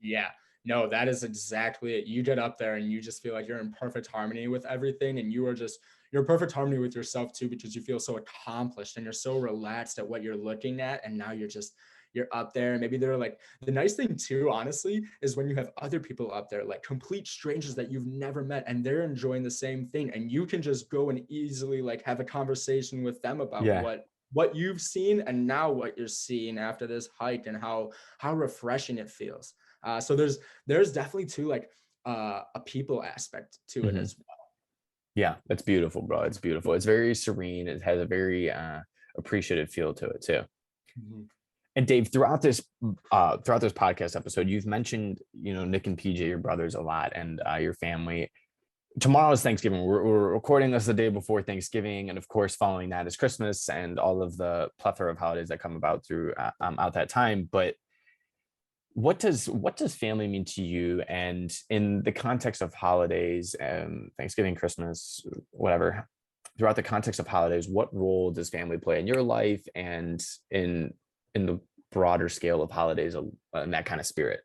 Yeah, no, that is exactly it. You get up there and you just feel like you're in perfect harmony with everything. And you're in perfect harmony with yourself too, because you feel so accomplished and you're so relaxed at what you're looking at. And now you're up there. Maybe they're like, the nice thing too, honestly, is when you have other people up there, like complete strangers that you've never met, and they're enjoying the same thing. And you can just go and easily like have a conversation with them about Yeah. what you've seen and now what you're seeing after this hike and how refreshing it feels. So there's definitely too like a people aspect to it Mhm. as well. Yeah. That's beautiful, bro. It's beautiful. It's very serene. It has a very appreciative feel to it too. Mhm. And Dave, throughout this podcast episode, you've mentioned, you know, Nick and PJ, your brothers, a lot, and your family. tomorrow is Thanksgiving. We're recording this the day before Thanksgiving, and of course, following that is Christmas and all of the plethora of holidays that come about through out that time. But what does family mean to you? And in the context of holidays and Thanksgiving, Christmas, whatever, throughout the context of holidays, what role does family play in your life and in the broader scale of holidays in that kind of spirit?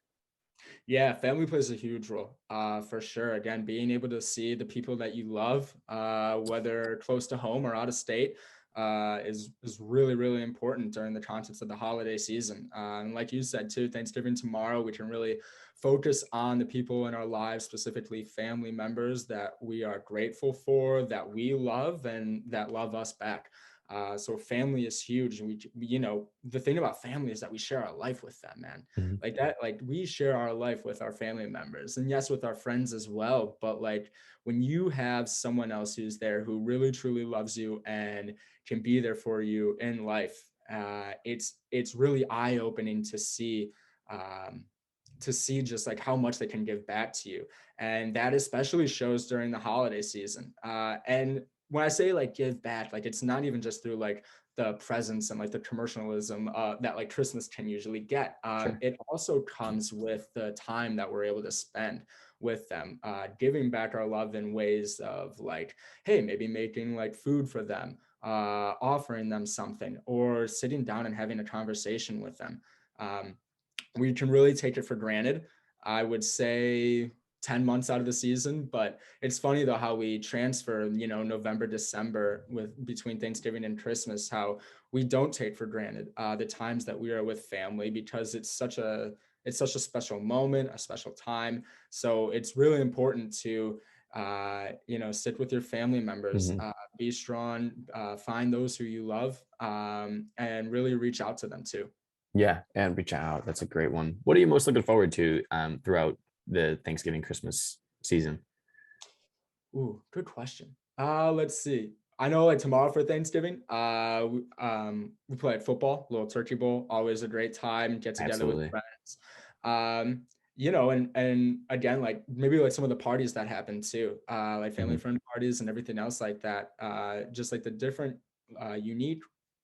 Yeah, family plays a huge role, for sure. Again, being able to see the people that you love, whether close to home or out of state, is really, really important during the context of the holiday season. And like you said too, Thanksgiving tomorrow, we can really focus on the people in our lives, specifically family members that we are grateful for, that we love, and that love us back. So family is huge, and the thing about family is that we share our life with them, man. Mhm. Like that, like we share our life with our family members, and yes, with our friends as well. But like when you have someone else who's there who really truly loves you and can be there for you in life, it's really eye opening um, to see just like how much they can give back to you, and that especially shows during the holiday season. And when I say like give back, like it's not even just through like the presents and like the commercialism that like Christmas can usually get. Sure. It also comes with the time that we're able to spend with them, giving back our love in ways of like, hey, maybe making like food for them, offering them something, or sitting down and having a conversation with them. Um, we can really take it for granted. I would say 10 months out of the season, but it's funny though how we transfer, November, December with between Thanksgiving and Christmas, how we don't take for granted the times that we are with family, because it's such a special moment, a special time. So it's really important to sit with your family members, Mhm. be strong, find those who you love, and really reach out to them too. Yeah, and reach out. That's a great one. What are you most looking forward to throughout the Thanksgiving Christmas season? Ooh, good question. Let's see. I know like tomorrow for Thanksgiving, we play football, little turkey bowl, always a great time, get together with Absolutely. friends. Um, and again, like maybe like some of the parties that happen too, like family Mhm. friend parties and everything else like that. Just like the different unique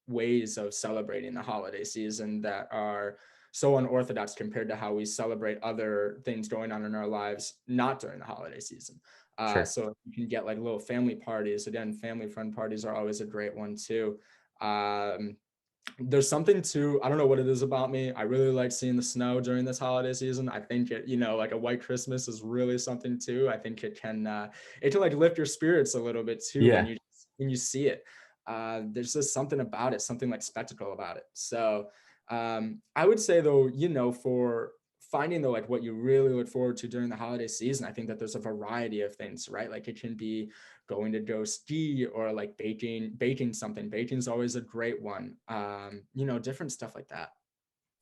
ways of celebrating the holiday season that are so unorthodox compared to how we celebrate other things going on in our lives, not during the holiday season. Sure. So you can get like little family parties. Again, family friend parties are always a great one too. Um, there's something to, I don't know what it is about me. I really like seeing the snow during this holiday season. I think like a white Christmas is really something too. I think it can like lift your spirits a little bit too when Yeah. you see it. There's just something about it, something like spectacle about it. So I would say though, for finding though like what you really look forward to during the holiday season, I think that there's a variety of things, right? Like it can be going to go ski, or like baking something. Baking is always a great one. Different stuff like that.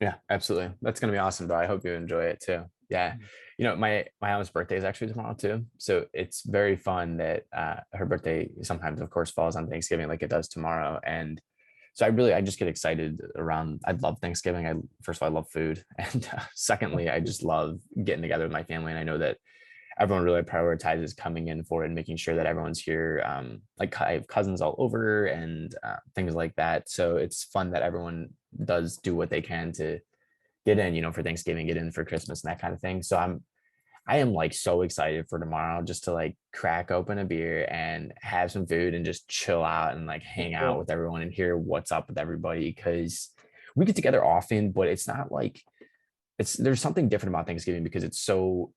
Yeah, absolutely. That's gonna be awesome, bro. I hope you enjoy it too. Yeah. My aunt's birthday is actually tomorrow too. So it's very fun that her birthday sometimes, of course, falls on Thanksgiving like it does tomorrow. And so I just get excited around. I love Thanksgiving. First of all, I love food. And secondly, I just love getting together with my family. And I know that everyone really prioritizes coming in for it and making sure that everyone's here. Like I have cousins all over and things like that. So it's fun that everyone does do what they can to get in, for Thanksgiving, get in for Christmas and that kind of thing. So I am like so excited for tomorrow just to like crack open a beer and have some food and just chill out and like hang out Sure. with everyone and hear what's up with everybody, because we get together often, but it's not like there's something different about Thanksgiving because it's so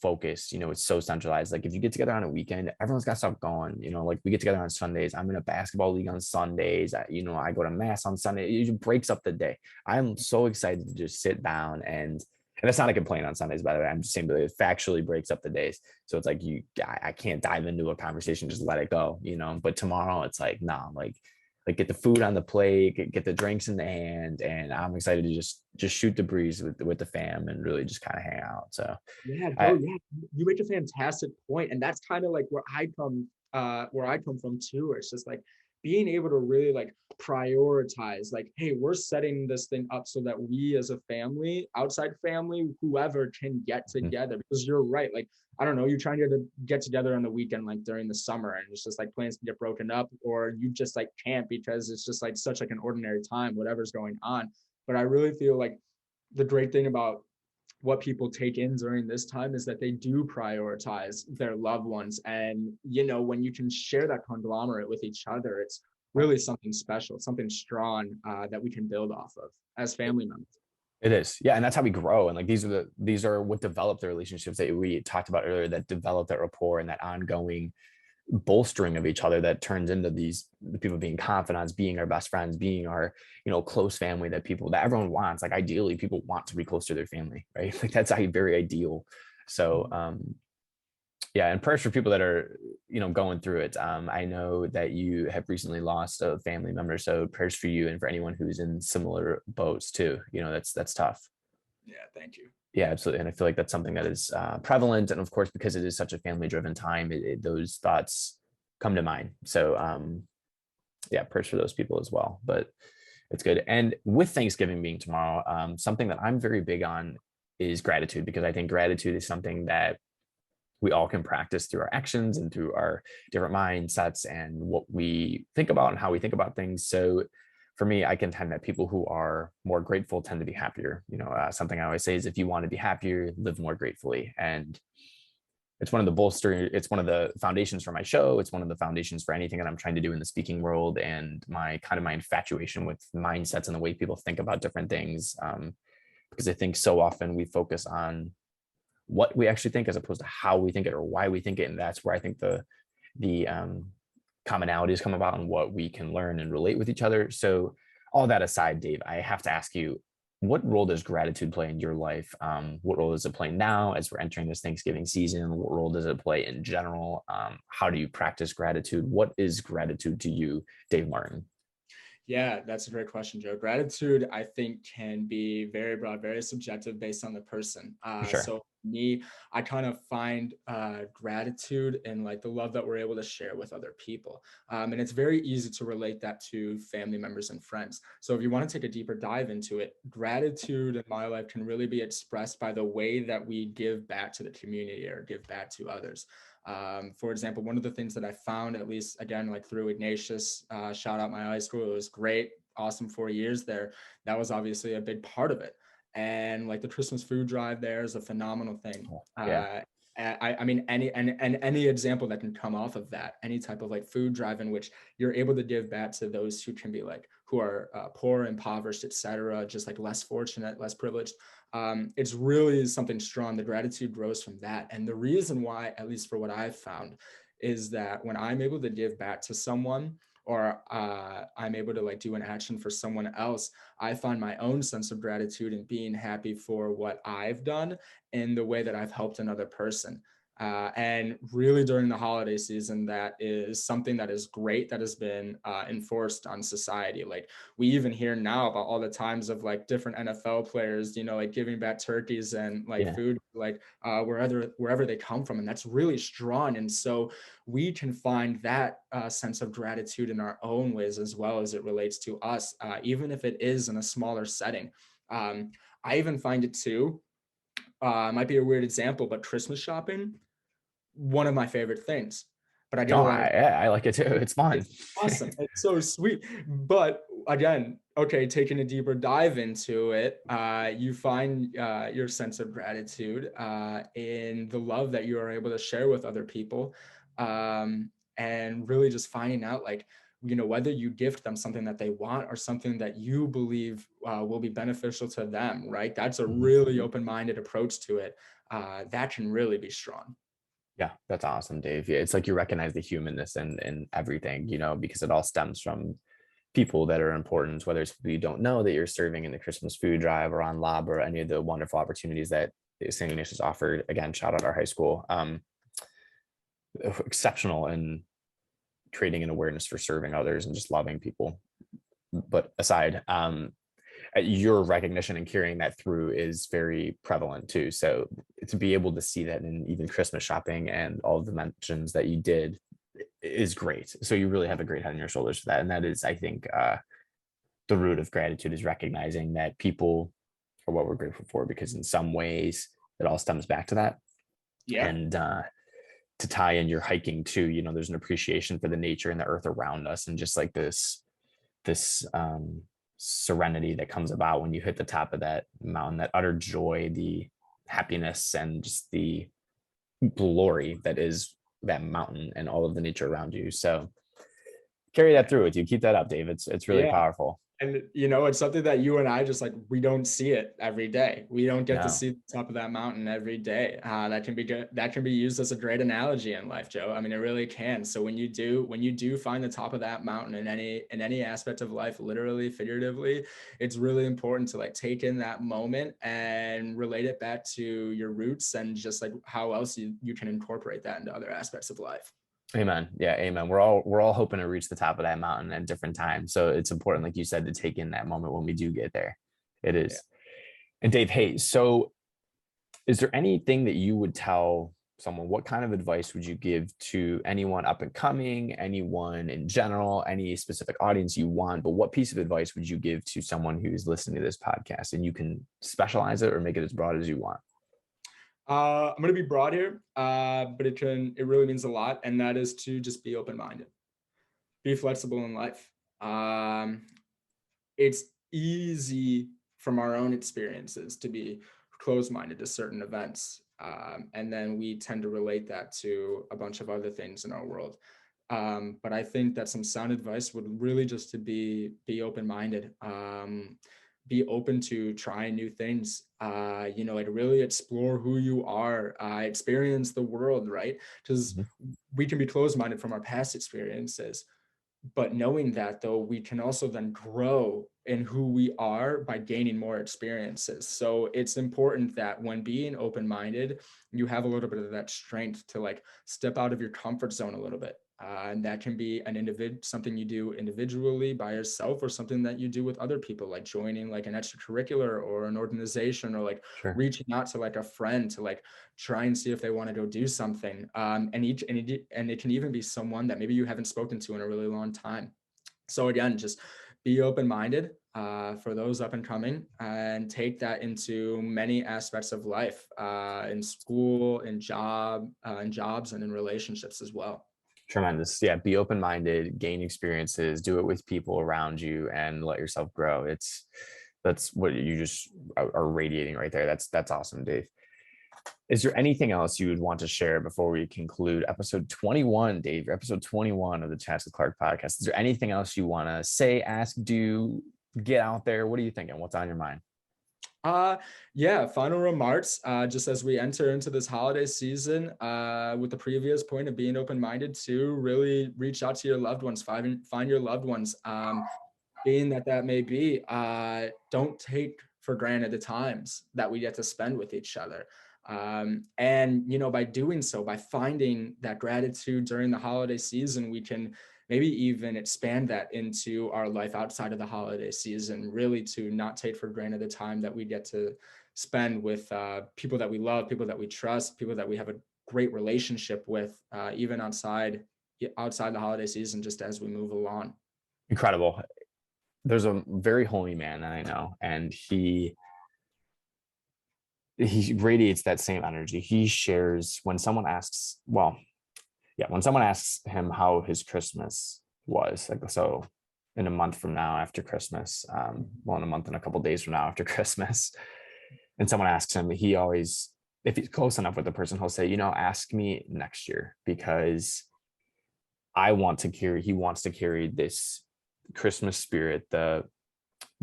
focused, it's so centralized. Like if you get together on a weekend, everyone's got stuff going, like we get together on Sundays. I'm in a basketball league on Sundays. I go to mass on Sunday. It just breaks up the day. I'm so excited to just sit down and it's not a complaint on Sundays, by the way. I'm just saying that it factually breaks up the days. So it's like I can't dive into a conversation, just let it go. But tomorrow it's like, nah, like get the food on the plate, get the drinks in the hand, and I'm excited to just shoot the breeze with the fam and really just kind of hang out. So Yeah, bro. I Yeah, you make a fantastic point, and that's kind of like where I come from too. Where it's just like being able to really like prioritize, like, hey, we're setting this thing up so that we as a family, outside family, whoever, can get Mhm. together. Because you're right, like, I don't know, you're trying to get together on the weekend, like during the summer, and it's just like plans can get broken up, or you just like can't because it's just like such like an ordinary time, whatever's going on. But I really feel like the great thing about what people take in during this time is that they do prioritize their loved ones. And, you know, when you can share that conglomerate with each other, it's really something special, something strong that we can build off of as family members. It is. Yeah. And that's how we grow. And like these are what develop the relationships that we talked about earlier, that develop that rapport and that ongoing bolstering of each other that turns into these people being confidants, being our best friends, being our, close family, that people that everyone wants. Like ideally people want to be close to their family, right? Like that's very ideal. So yeah, and prayers for people that are, going through it. I know that you have recently lost a family member, so prayers for you and for anyone who's in similar boats too. That's tough. Yeah, thank you. Yeah, absolutely. And I feel like that's something that is prevalent. And of course, because it is such a family driven time, those thoughts come to mind. So yeah, prayers for those people as well. But it's good. And with Thanksgiving being tomorrow, something that I'm very big on is gratitude, because I think gratitude is something that we all can practice through our actions and through our different mindsets and what we think about and how we think about things. So for me, I contend that people who are more grateful tend to be happier. Something I always say is, if you want to be happier, live more gratefully. And it's one of the foundations for my show. It's one of the foundations for anything that I'm trying to do in the speaking world, and my infatuation with mindsets and the way people think about different things. Because I think so often we focus on what we actually think as opposed to how we think it or why we think it. And that's where I think the commonalities come about and what we can learn and relate with each other. So all that aside, Dave, I have to ask you, what role does gratitude play in your life? What role does it play now as we're entering this Thanksgiving season? What role does it play in general? How do you practice gratitude? What is gratitude to you, Dave Martin? Yeah, that's a great question, Joe. Gratitude, I think, can be very broad, very subjective based on the person. For sure. So for me, I kind of find gratitude in like the love that we're able to share with other people. And it's very easy to relate that to family members and friends. So if you want to take a deeper dive into it, gratitude in my life can really be expressed by the way that we give back to the community or give back to others. For example, one of the things that I found, at least again, like through Ignatius, shout out my high school, it was great, awesome 4 years there. That was obviously a big part of it. And like the Christmas food drive there is a phenomenal thing. Yeah. I mean, any example that can come off of that, any type of like food drive in which you're able to give back to those who can be like, who are poor, impoverished, etc., just like less fortunate, less privileged. It's really something strong. The gratitude grows from that. And the reason why, at least for what I've found, is that when I'm able to give back to someone, or I'm able to like do an action for someone else, I find my own sense of gratitude and being happy for what I've done in the way that I've helped another person. And really during the holiday season, that is something that is great, that has been enforced on society. Like we even hear now about all the times of like different NFL players, like giving back turkeys and like Yeah. food, like wherever they come from. And that's really strong. And so we can find that sense of gratitude in our own ways as well as it relates to us, even if it is in a smaller setting. I even find it too, might be a weird example, but Christmas shopping, one of my favorite things. But I get No, a lot of I like it too. It's fun. it's awesome. It's so sweet. But again, okay, taking a deeper dive into it, you find your sense of gratitude in the love that you are able to share with other people. And really just finding out like, whether you gift them something that they want or something that you believe will be beneficial to them, right? That's a Mhm. really open-minded approach to it. That can really be strong. Yeah, that's awesome, Dave. Yeah, it's like you recognize the humanness in everything, because it all stems from people that are important, whether it's people you don't know that you're serving in the Christmas food drive or on Lob or any of the wonderful opportunities that St. Ignatius offered. Again, shout out our high school. Exceptional in creating an awareness for serving others and just loving people. But aside, your recognition and carrying that through is very prevalent too. So to be able to see that in even Christmas shopping and all of the mentions that you did, is great. So you really have a great head on your shoulders for that. And that is, I think, the root of gratitude is recognizing that people are what we're grateful for, because in some ways it all stems back to that. Yeah. And to tie in your hiking too, you know, there's an appreciation for the nature and the earth around us, and just like this serenity that comes about when you hit the top of that mountain, that utter joy, the happiness, and just the glory that is that mountain and all of the nature around you. So carry that through with you. Keep that up, Dave. It's really Yeah. powerful. And it's something that you and I just like, we don't see it every day. We don't get to No, see the top of that mountain every day. That can be good. That can be used as a great analogy in life, Joe. I mean, it really can. So when you do find the top of that mountain in any aspect of life, literally, figuratively, it's really important to like take in that moment and relate it back to your roots, and just like how else you can incorporate that into other aspects of life. amen. Yeah, amen. We're all hoping to reach the top of that mountain at different times. So it's important, like you said, to take in that moment when we do get there. It Yeah. is. And Dave, hey, so is there anything that you would tell someone? What kind of advice would you give to anyone up and coming, anyone in general, any specific audience you want? But what piece of advice would you give to someone who's listening to this podcast? And you can specialize it or make it as broad as you want. I'm going to be broad here, but it really means a lot. And that is to just be open-minded, be flexible in life. It's easy from our own experiences to be closed-minded to certain events. And then we tend to relate that to a bunch of other things in our world. But I think that some sound advice would really just to be open-minded, be open to trying new things, like really explore who you are, experience the world, right? Because Mhm. we can be closed-minded from our past experiences, but knowing that though, we can also then grow in who we are by gaining more experiences. So it's important that when being open-minded, you have a little bit of that strength to like step out of your comfort zone a little bit. And that can be something you do individually by yourself, or something that you do with other people, like joining like an extracurricular or an organization, or like Sure. reaching out to like a friend to like try and see if they want to go do something. And it can even be someone that maybe you haven't spoken to in a really long time. So again, just be open-minded for those up and coming, and take that into many aspects of life, in school, in jobs, and in relationships as well. Tremendous. Yeah. Be open-minded, gain experiences, do it with people around you, and let yourself grow. That's what you just are radiating right there. That's awesome, Dave. Is there anything else you would want to share before we conclude episode 21, Dave? Episode 21 of the Chats with Clark podcast. Is there anything else you want to say, ask, do, get out there? What are you thinking? What's on your mind? Yeah, final remarks. Just as we enter into this holiday season, with the previous point of being open-minded, to really reach out to your loved ones, find your loved ones. Being that may be, don't take for granted the times that we get to spend with each other. And by doing so, by finding that gratitude during the holiday season, we can maybe even expand that into our life outside of the holiday season, really to not take for granted the time that we get to spend with people that we love, people that we trust, people that we have a great relationship with, even outside the holiday season, just as we move along. Incredible. There's a very holy man that I know, and he radiates that same energy. He shares when someone asks, when someone asks him how his Christmas was, like, so in a month from now after Christmas, in a month and a couple of days from now after Christmas, and someone asks him, he always, if he's close enough with the person, he'll say, ask me next year, because he wants to carry this Christmas spirit, the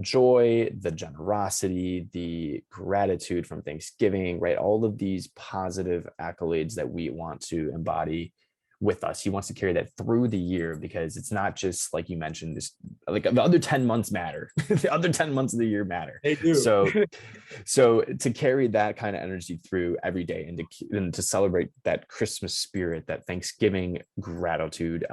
joy, the generosity, the gratitude from Thanksgiving, right? All of these positive accolades that we want to embody with us. He wants to carry that through the year, because it's not just like you mentioned, this, like the other 10 months matter. The other 10 months of the year matter. They do. So to carry that kind of energy through every day, and to celebrate that Christmas spirit, that Thanksgiving gratitude,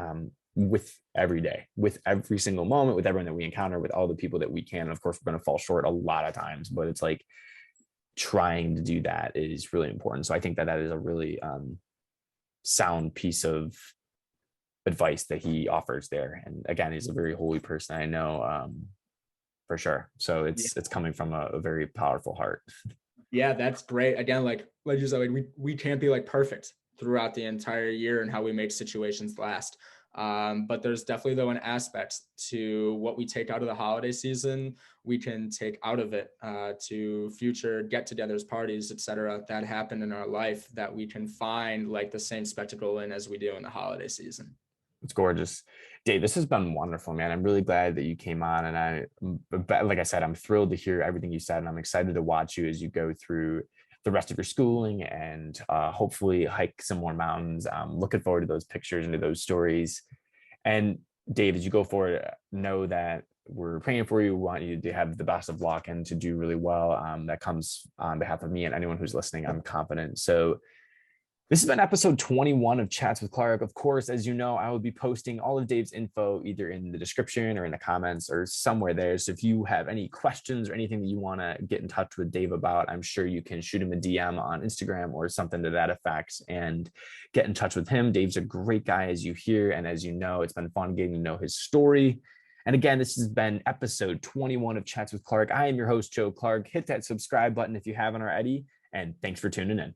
with every day, with every single moment, with everyone that we encounter, with all the people that we can. And of course, we're going to fall short a lot of times, but it's like trying to do that is really important. So I think that is a really sound piece of advice that he offers there. And again, he's a very holy person, I know, for sure. So it's coming from a very powerful heart. Yeah, that's great. Again, like you said, like we can't be like perfect throughout the entire year and how we make situations last. But there's definitely though an aspect to what we take out of the holiday season, we can take out of it to future get-togethers, parties, etc. that happen in our life that we can find like the same spectacle in as we do in the holiday season. It's gorgeous. Dave, this has been wonderful, man. I'm really glad that you came on. And like I said, I'm thrilled to hear everything you said. And I'm excited to watch you as you go through the rest of your schooling and hopefully hike some more mountains. I'm looking forward to those pictures and to those stories. And Dave, as you go forward, know that we're praying for you. We want you to have the best of luck and to do really well. That comes on behalf of me and anyone who's listening. I'm confident. So this has been episode 21 of Chats with Clark. Of course, as you know, I will be posting all of Dave's info either in the description or in the comments or somewhere there. So if you have any questions or anything that you want to get in touch with Dave about, I'm sure you can shoot him a DM on Instagram or something to that effect and get in touch with him. Dave's a great guy, as you hear. And as you know, it's been fun getting to know his story. And again, this has been episode 21 of Chats with Clark. I am your host, Joe Clark. Hit that subscribe button if you haven't already. And thanks for tuning in.